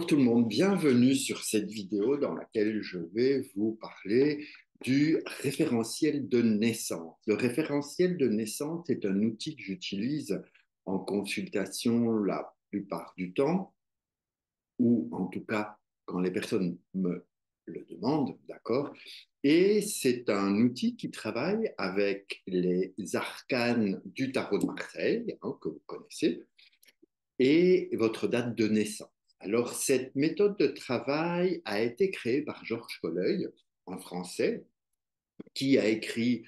Bonjour tout le monde, bienvenue sur cette vidéo dans laquelle je vais vous parler du référentiel de naissance. Le référentiel de naissance est un outil que j'utilise en consultation la plupart du temps, ou en tout cas quand les personnes me le demandent, d'accord? Et c'est un outil qui travaille avec les arcanes du tarot de Marseille, hein, que vous connaissez, et votre date de naissance. Alors, cette méthode de travail a été créée par Georges Colleuil, un Français, qui a écrit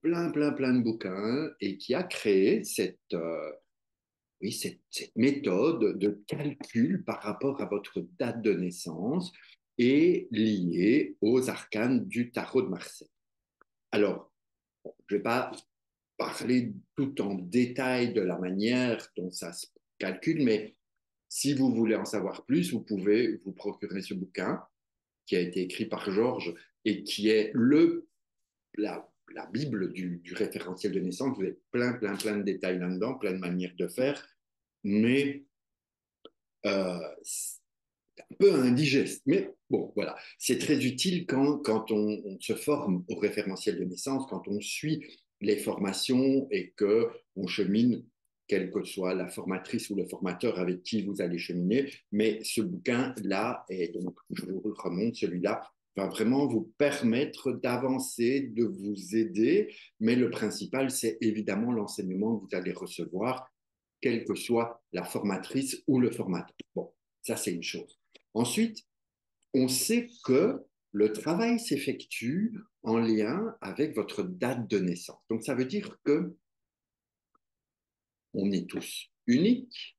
plein de bouquins et qui a créé cette méthode de calcul par rapport à votre date de naissance et liée aux arcanes du tarot de Marseille. Alors, je ne vais pas parler tout en détail de la manière dont ça se calcule, mais si vous voulez en savoir plus, vous pouvez vous procurer ce bouquin qui a été écrit par Georges et qui est la Bible du référentiel de naissance. Vous avez plein de détails là-dedans, plein de manières de faire, mais c'est un peu indigeste. Mais bon, voilà, c'est très utile quand on se forme au référentiel de naissance, quand on suit les formations et que on chemine, quelle que soit la formatrice ou le formateur avec qui vous allez cheminer. Mais ce bouquin-là, et donc je vous remonte celui-là, va vraiment vous permettre d'avancer, de vous aider. Mais le principal, c'est évidemment l'enseignement que vous allez recevoir, quelle que soit la formatrice ou le formateur. Bon, ça, c'est une chose. Ensuite, on sait que le travail s'effectue en lien avec votre date de naissance. Donc, ça veut dire que on est tous uniques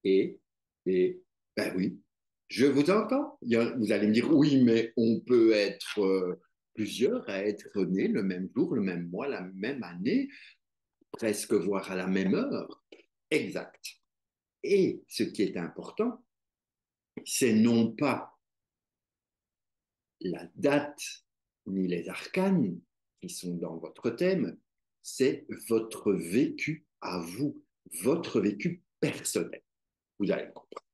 et, et ben oui, je vous entends. Vous allez me dire, oui, mais on peut être plusieurs à être nés le même jour, le même mois, la même année, presque voire à la même heure. Exact. Et ce qui est important, c'est non pas la date ni les arcanes qui sont dans votre thème, c'est votre vécu à vous, votre vécu personnel. Vous allez comprendre.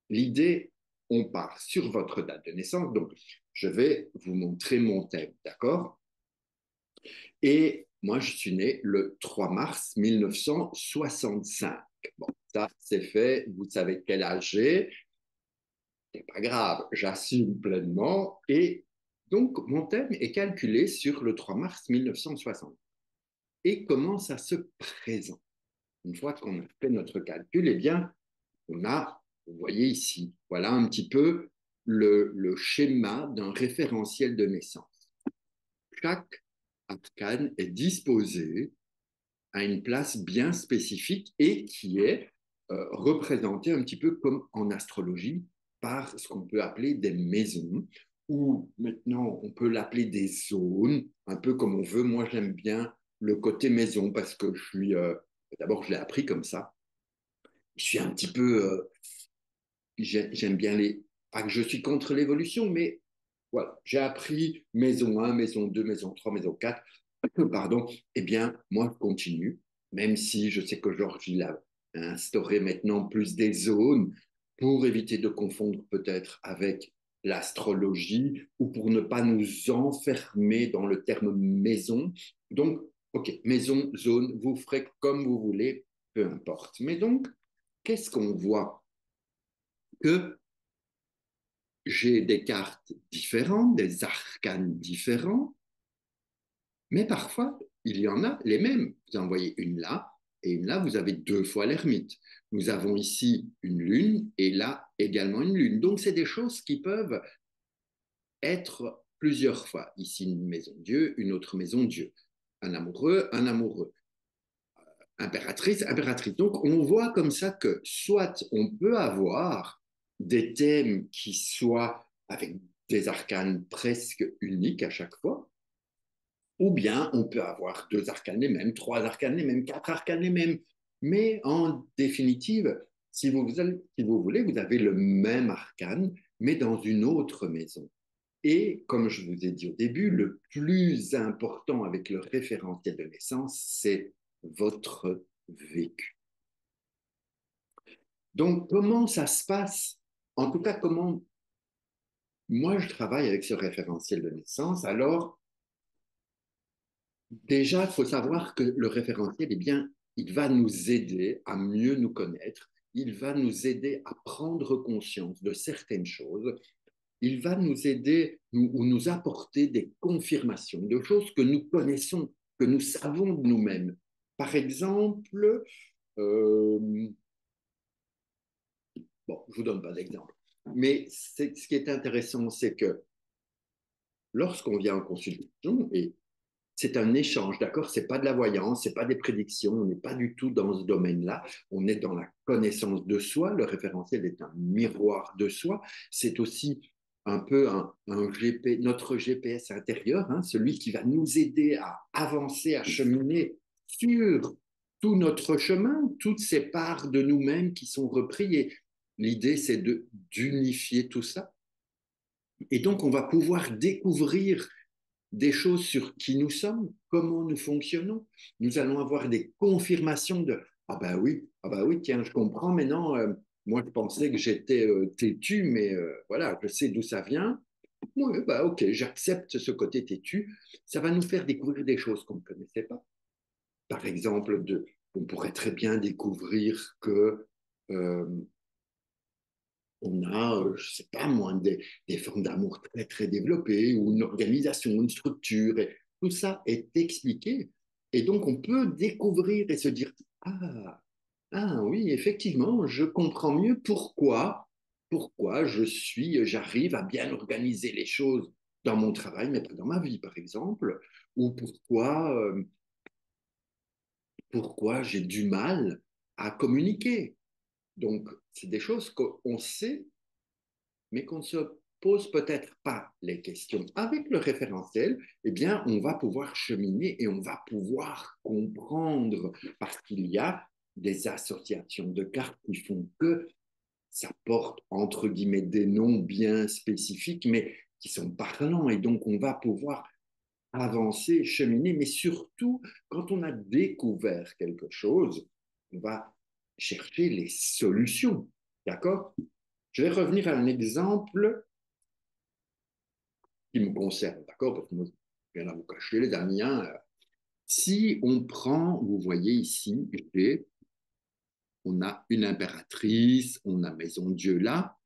L'idée, on part sur votre date de naissance, donc je vais vous montrer mon thème, d'accord? Et moi, je suis né le 3 mars 1965. Bon, ça, c'est fait, vous savez quel âge j'ai, c'est pas grave, j'assume pleinement. Et donc, mon thème est calculé sur le 3 mars 1960. Et comment ça se présente? Une fois qu'on a fait notre calcul, eh bien, on a, vous voyez ici, voilà un petit peu le schéma d'un référentiel de naissance. Chaque arcane est disposé à une place bien spécifique et qui est représentée un petit peu comme en astrologie par ce qu'on peut appeler des maisons, ou maintenant on peut l'appeler des zones, un peu comme on veut. Moi, j'aime bien le côté maison parce que je suis, d'abord, je l'ai appris comme ça. Je suis un petit peu, j'aime bien pas que je suis contre l'évolution, mais voilà, j'ai appris maison 1, maison 2, maison 3, maison 4, pardon, eh bien, moi, je continue, même si je sais que Georges, il a instauré maintenant plus des zones pour éviter de confondre peut-être avec l'astrologie ou pour ne pas nous enfermer dans le terme maison. Donc, OK, maison, zone, vous ferez comme vous voulez, peu importe. Mais donc, qu'est-ce qu'on voit? Que j'ai des cartes différentes, des arcanes différents, mais parfois, il y en a les mêmes. Vous en voyez une là, et une là, vous avez deux fois l'ermite. Nous avons ici une lune, et là également une lune. Donc, c'est des choses qui peuvent être plusieurs fois. Ici, une maison Dieu, une autre maison Dieu. Un amoureux. Impératrice, impératrice. Donc, on voit comme ça que soit on peut avoir des thèmes qui soient avec des arcanes presque uniques à chaque fois, ou bien on peut avoir deux arcanes les mêmes, trois arcanes les mêmes, quatre arcanes les mêmes. Mais en définitive, si vous voulez, vous avez le même arcane, mais dans une autre maison. Et comme je vous ai dit au début, le plus important avec le référentiel de naissance, c'est votre vécu. Donc, comment ça se passe? En tout cas, comment moi je travaille avec ce référentiel de naissance? Alors, déjà, il faut savoir que le référentiel, eh bien, il va nous aider à mieux nous connaître, il va nous aider à prendre conscience de certaines choses, il va nous aider ou nous apporter des confirmations de choses que nous connaissons, que nous savons de nous-mêmes. Par exemple, euh, bon, je ne vous donne pas d'exemple, mais ce qui est intéressant, c'est que lorsqu'on vient en consultation, et c'est un échange, d'accord? C'est pas de la voyance, c'est pas des prédictions, on n'est pas du tout dans ce domaine-là. On est dans la connaissance de soi. Le référentiel est un miroir de soi. C'est aussi un peu notre GPS intérieur, hein, celui qui va nous aider à avancer, à cheminer sur tout notre chemin, toutes ces parts de nous-mêmes qui sont repris. Et l'idée, c'est d'unifier tout ça. Et donc, on va pouvoir découvrir des choses sur qui nous sommes, comment nous fonctionnons. Nous allons avoir des confirmations de ah bah oui, tiens, je comprends maintenant. Moi, je pensais que j'étais têtu, mais voilà, je sais d'où ça vient. Oui, bah ok, j'accepte ce côté têtu. Ça va nous faire découvrir des choses qu'on ne connaissait pas. Par exemple, on pourrait très bien découvrir que euh, on a, je ne sais pas moi, des formes d'amour très, très développées, ou une organisation, une structure. Et tout ça est expliqué. Et donc, on peut découvrir et se dire, ah, ah oui, effectivement, je comprends mieux pourquoi j'arrive à bien organiser les choses dans mon travail, mais pas dans ma vie, par exemple, ou pourquoi j'ai du mal à communiquer. Donc, c'est des choses qu'on sait mais qu'on ne se pose peut-être pas les questions. Avec le référentiel, eh bien, on va pouvoir cheminer et on va pouvoir comprendre parce qu'il y a des associations de cartes qui font que ça porte entre guillemets des noms bien spécifiques, mais qui sont parlants et donc on va pouvoir avancer, cheminer, mais surtout quand on a découvert quelque chose, on va chercher les solutions. D'accord? Je vais revenir à un exemple qui me concerne, d'accord? Parce que moi, je viens à vous cacher, les amis. Hein. Si on prend, vous voyez ici, on a une impératrice, on a Maison Dieu là,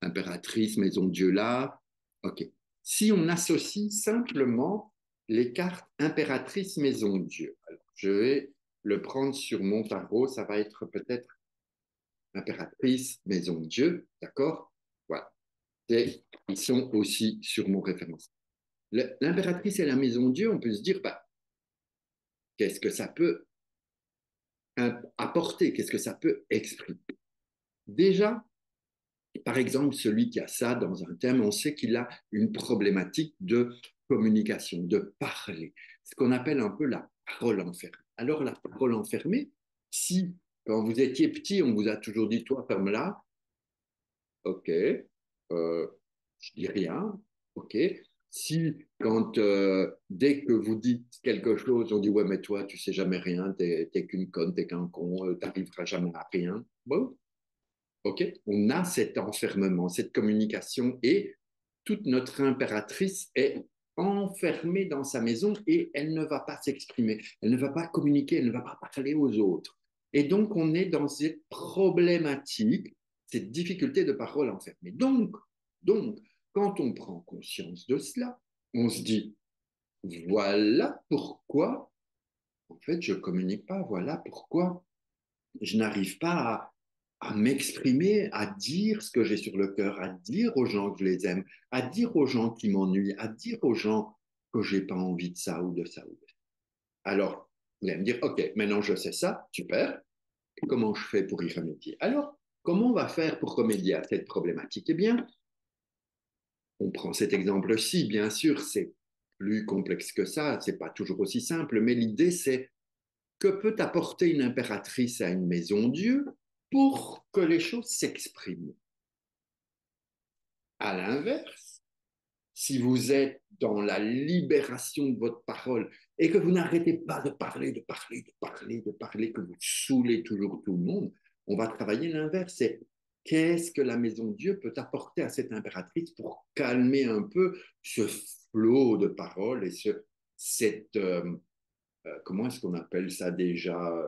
impératrice, Maison Dieu là. OK. Si on associe simplement les cartes impératrice, Maison Dieu, alors je vais le prendre sur mon tarot, ça va être peut-être impératrice, Maison Dieu, d'accord? Voilà. Et ils sont aussi sur mon référence. L'impératrice et la maison Dieu, on peut se dire, bah, qu'est-ce que ça peut apporter, qu'est-ce que ça peut exprimer. Déjà, par exemple, celui qui a ça dans un thème, on sait qu'il a une problématique de communication, de parler, ce qu'on appelle un peu la parole enfermée. Alors, la parole enfermée, si quand vous étiez petit, on vous a toujours dit, toi, ferme-la, ok, je dis rien, ok. Si quand dès que vous dites quelque chose, on dit ouais mais toi tu sais jamais rien, t'es qu'une conne, t'es qu'un con, t'arriveras jamais à rien. Bon, ok. On a cet enfermement, cette communication et toute notre impératrice est enfermée dans sa maison et elle ne va pas s'exprimer, elle ne va pas communiquer, elle ne va pas parler aux autres. Et donc on est dans cette problématique, cette difficulté de parole enfermée. Donc, quand on prend conscience de cela, on se dit, voilà pourquoi, en fait, je ne communique pas, voilà pourquoi je n'arrive pas à m'exprimer, à dire ce que j'ai sur le cœur, à dire aux gens que je les aime, à dire aux gens qui m'ennuient, à dire aux gens que j'ai pas envie de ça ou de ça. Alors, vous allez me dire, OK, maintenant je sais ça, super, et comment je fais pour y remédier? Alors, comment on va faire pour remédier à cette problématique? Eh bien, on prend cet exemple-ci, bien sûr, c'est plus complexe que ça, c'est pas toujours aussi simple, mais l'idée c'est que peut apporter une impératrice à une maison Dieu pour que les choses s'expriment. À l'inverse, si vous êtes dans la libération de votre parole et que vous n'arrêtez pas de parler, de parler, de parler, de parler, que vous saoulez toujours tout le monde, on va travailler l'inverse. C'est qu'est-ce que la maison de Dieu peut apporter à cette impératrice pour calmer un peu ce flot de paroles et cette, comment est-ce qu'on appelle ça déjà,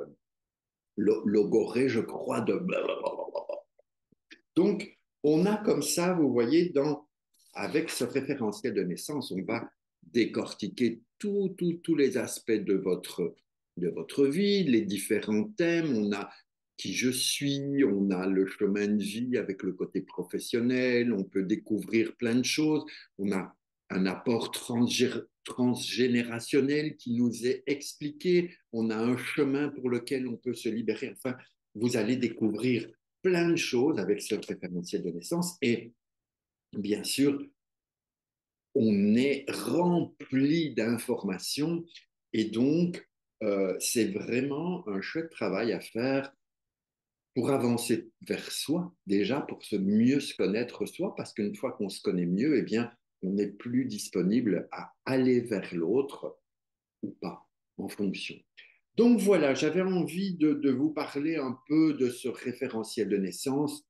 logorée, je crois, de... Donc, on a comme ça, vous voyez, avec ce référentiel de naissance, on va décortiquer tous les aspects de votre vie, les différents thèmes. On a qui je suis, on a le chemin de vie avec le côté professionnel, on peut découvrir plein de choses. On a un apport transgénérationnel qui nous est expliqué. On a un chemin pour lequel on peut se libérer. Enfin, vous allez découvrir plein de choses avec ce référentiel de naissance. Et bien sûr, on est rempli d'informations et donc c'est vraiment un chouette travail à faire pour avancer vers soi, déjà pour mieux se connaître soi, parce qu'une fois qu'on se connaît mieux, eh bien, on est plus disponible à aller vers l'autre ou pas, en fonction. Donc voilà, j'avais envie de vous parler un peu de ce référentiel de naissance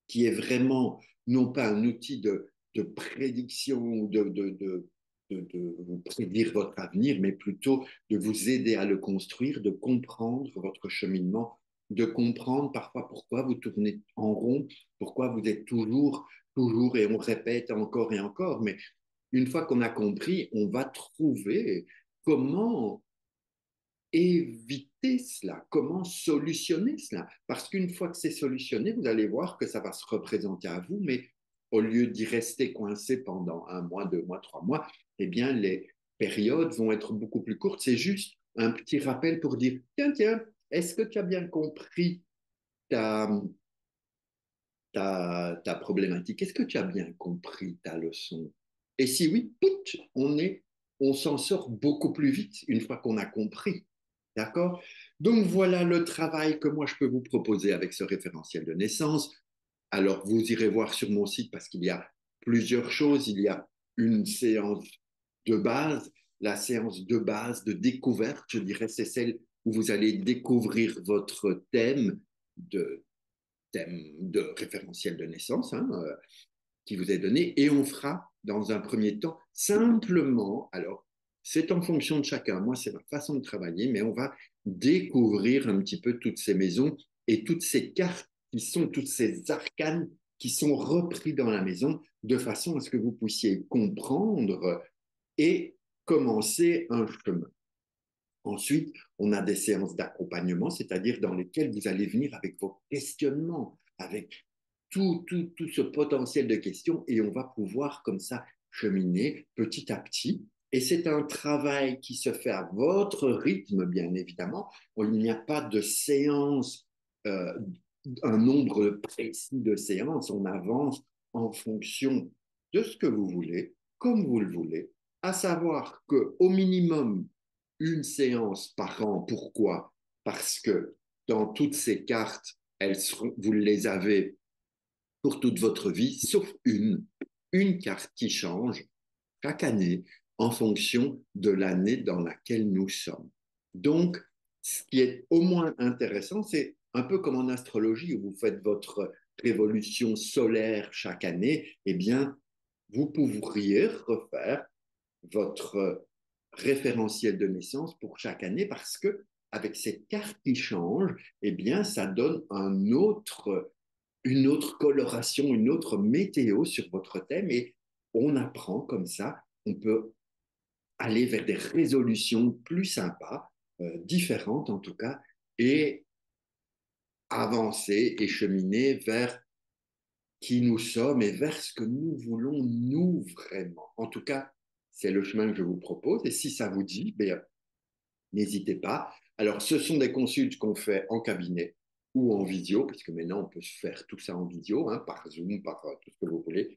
qui est vraiment non pas un outil de prédiction ou de vous prédire votre avenir, mais plutôt de vous aider à le construire, de comprendre votre cheminement, de comprendre parfois pourquoi vous tournez en rond, pourquoi vous êtes toujours, et on répète encore et encore. Mais une fois qu'on a compris, on va trouver comment éviter cela, comment solutionner cela. Parce qu'une fois que c'est solutionné, vous allez voir que ça va se représenter à vous, mais au lieu d'y rester coincé pendant 1 mois, 2 mois, 3 mois, eh bien, les périodes vont être beaucoup plus courtes. C'est juste un petit rappel pour dire, tiens, est-ce que tu as bien compris ta, ta problématique? Est-ce que tu as bien compris ta leçon? Et si oui, on s'en sort beaucoup plus vite une fois qu'on a compris. D'accord? Donc voilà le travail que moi je peux vous proposer avec ce référentiel de naissance. Alors vous irez voir sur mon site parce qu'il y a plusieurs choses. Il y a une séance de base. La séance de base de découverte, je dirais, c'est celle où vous allez découvrir votre de, thème de référentiel de naissance, hein, qui vous est donné, et on fera dans un premier temps simplement, alors c'est en fonction de chacun, moi c'est ma façon de travailler, mais on va découvrir un petit peu toutes ces maisons et toutes ces cartes qui sont, toutes ces arcanes qui sont repris dans la maison, de façon à ce que vous puissiez comprendre et commencer un chemin. Ensuite, on a des séances d'accompagnement, c'est-à-dire dans lesquelles vous allez venir avec vos questionnements, avec tout ce potentiel de questions, et on va pouvoir comme ça cheminer petit à petit. Et c'est un travail qui se fait à votre rythme, bien évidemment. Il n'y a pas de séance, euh, un nombre précis de séances. On avance en fonction de ce que vous voulez, comme vous le voulez, à savoir qu'au minimum, une séance par an. Pourquoi? Parce que dans toutes ces cartes, vous les avez pour toute votre vie, sauf une carte qui change chaque année en fonction de l'année dans laquelle nous sommes. Donc, ce qui est au moins intéressant, c'est un peu comme en astrologie où vous faites votre révolution solaire chaque année, eh bien, vous pourriez refaire votre référentiel de naissance pour chaque année parce que avec cette carte qui change, eh bien, ça donne une autre coloration, une autre météo sur votre thème et on apprend comme ça, on peut aller vers des résolutions plus sympas, différentes en tout cas, et avancer et cheminer vers qui nous sommes et vers ce que nous voulons nous vraiment. En tout cas, c'est le chemin que je vous propose. Et si ça vous dit, ben, n'hésitez pas. Alors, ce sont des consultes qu'on fait en cabinet ou en vidéo, parce que maintenant, on peut faire tout ça en vidéo, hein, par Zoom, par tout ce que vous voulez.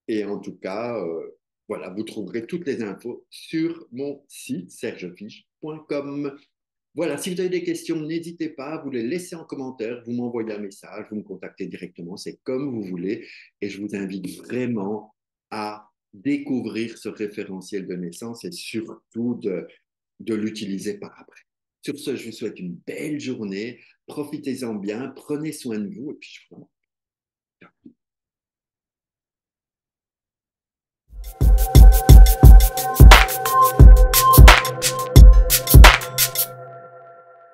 Et en tout cas, voilà, vous trouverez toutes les infos sur mon site sergefiche.com. Voilà, si vous avez des questions, n'hésitez pas, vous les laissez en commentaire, vous m'envoyez un message, vous me contactez directement, c'est comme vous voulez. Et je vous invite vraiment à découvrir ce référentiel de naissance et surtout de l'utiliser par après. Sur ce, je vous souhaite une belle journée. Profitez-en bien, prenez soin de vous et puis je vous